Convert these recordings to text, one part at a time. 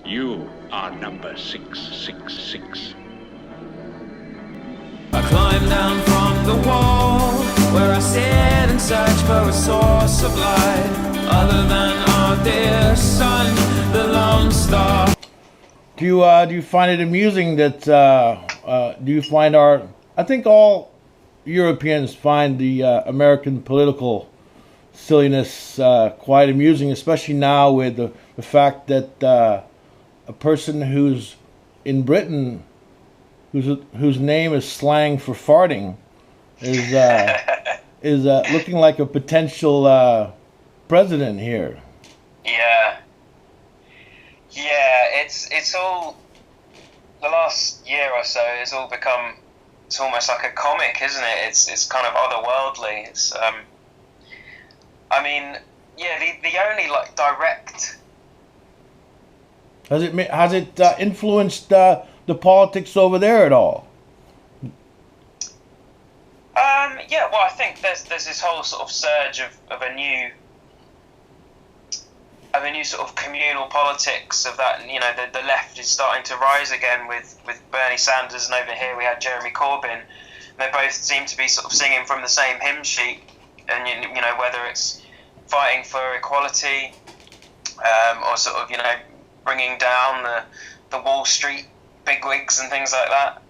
You are number 666. I climb down from the wall where I sit and search for a source of light other than our dear sun, the lone star. Do you find it amusing that do you find I think all Europeans find the American political silliness quite amusing, especially now with the fact that a person who's in Britain whose name is slang for farting is looking like a potential president here. Yeah, it's all, the last year or so, it's all become, it's almost like a comic, isn't it? It's kind of otherworldly. It's I mean, yeah, the only like direct. Has it influenced the politics over there at all? Yeah, well, I think there's this whole sort of surge of a new sort of communal politics of that. You know, the left is starting to rise again with Bernie Sanders, and over here we had Jeremy Corbyn. They both seem to be sort of singing from the same hymn sheet, and you know, whether it's fighting for equality, or sort of, you know, bringing down the Wall Street bigwigs and things like that.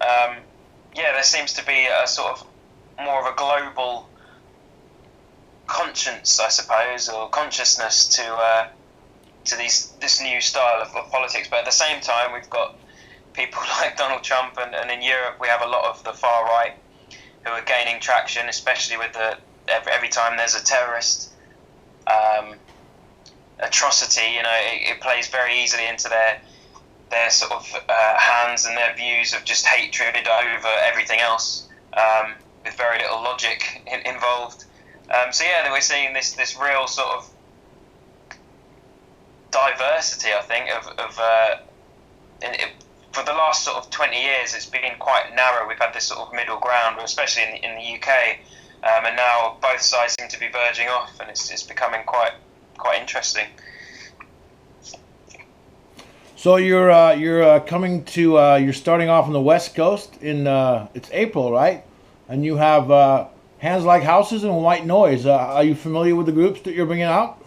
Yeah, there seems to be a sort of more of a global conscience, I suppose, or consciousness to this new style of politics. But at the same time, we've got people like Donald Trump, and in Europe we have a lot of the far right who are gaining traction, especially with every time there's a terrorist atrocity, you know, it plays very easily into their sort of hands and their views of just hatred over everything else, with very little logic involved. So yeah, we're seeing this real sort of diversity, I think, for the last sort of 20 years, it's been quite narrow. We've had this sort of middle ground, especially in the UK, and now both sides seem to be verging off, and it's becoming quite interesting. So you're coming to you're starting off on the West Coast in it's April, right? And you have Hands Like Houses and White Noise. Are you familiar with the groups that you're bringing out?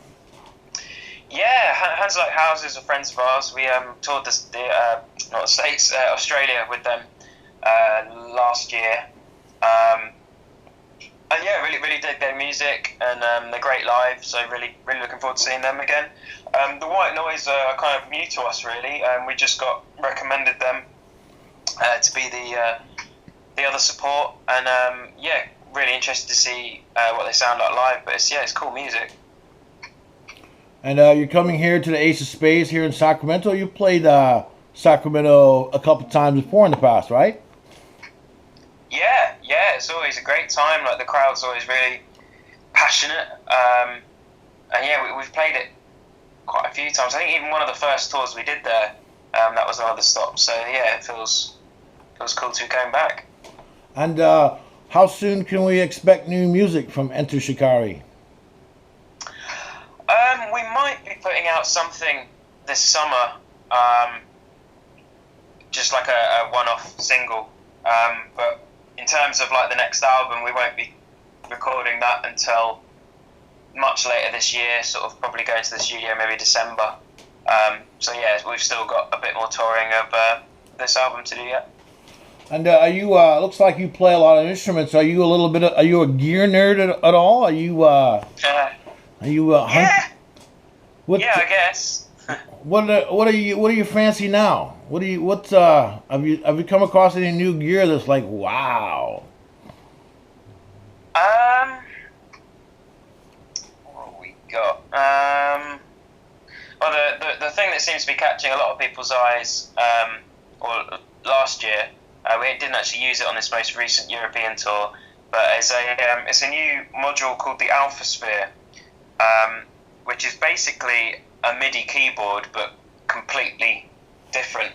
Yeah, Hands Like Houses are friends of ours. We toured not the States, Australia with them last year. And yeah, really dig their music, and they're great live, so really looking forward to seeing them again. The White Noise are kind of new to us, really. We just got recommended them to be the other support, and yeah, really interested to see what they sound like live. But it's cool music. And you're coming here to the Ace of Spades here in Sacramento. You played Sacramento a couple times before in the past, right? Yeah, it's always a great time. Like, the crowd's always really passionate, and yeah, we've played it quite a few times. I think even one of the first tours we did there, that was another stop. So yeah, it feels cool to be going back. And how soon can we expect new music from Enter Shikari? We might be putting out something this summer, just like a one-off single. But in terms of like the next album, we won't be recording that until much later this year, sort of probably going to the studio maybe December. So yeah, we've still got a bit more touring of this album to do yet. And are you? Looks like you play a lot of instruments. Are you are you a gear nerd at all? Are you? Yeah. Yeah, I guess. What are you fancy now? Have you come across any new gear that's like, wow? What have we got? Well, the thing that seems to be catching a lot of people's eyes, or last year, we didn't actually use it on this most recent European tour, but it's a new module called the Alpha Sphere, which is basically a MIDI keyboard, but completely different.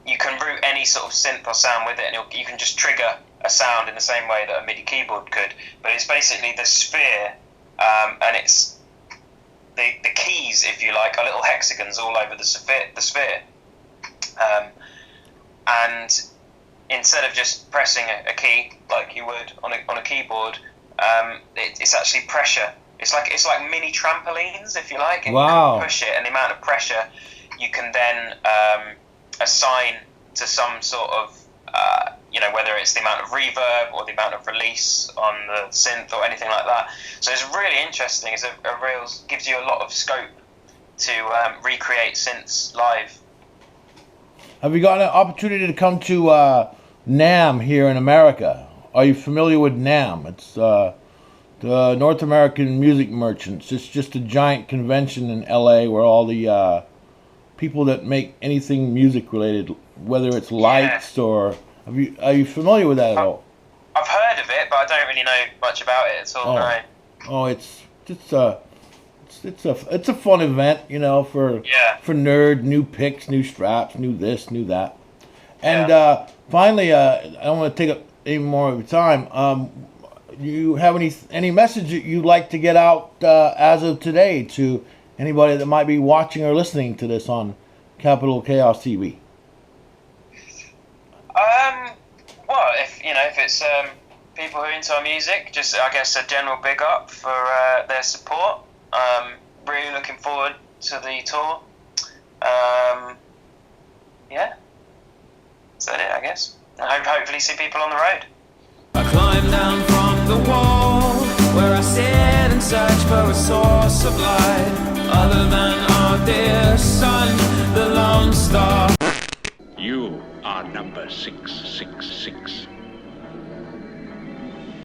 You can route any sort of synth or sound with it, and you can just trigger a sound in the same way that a MIDI keyboard could. But it's basically the sphere, and it's the keys, if you like, are little hexagons all over the sphere. And instead of just pressing a key like you would on a keyboard, it's actually pressure. It's like mini trampolines, if you like. And wow. You can push it, and the amount of pressure you can then assign to some sort of, whether it's the amount of reverb or the amount of release on the synth or anything like that. So it's really interesting. It's a real, gives you a lot of scope to recreate synths live. Have you got an opportunity to come to NAMM here in America? Are you familiar with NAMM? It's the North American Music Merchants. It's just a giant convention in LA where all the people that make anything music related, whether it's lights or... Are you familiar with that at all? I've heard of it, but I don't really know much about it at all. No. Oh, it's a fun event, for nerd, new picks, new straps, new this, new that. And finally, I don't want to take up any more of your time. You have any message that you'd like to get out as of today to anybody that might be watching or listening to this on Capital Chaos TV? Well, if it's people who are into our music, just I guess a general big up for their support. Really looking forward to the tour. Is that it? I guess. I hopefully see people on the road. I climb down from the wall where I sit and search for a source of light other than our dear sun, the lone star. You are number 666.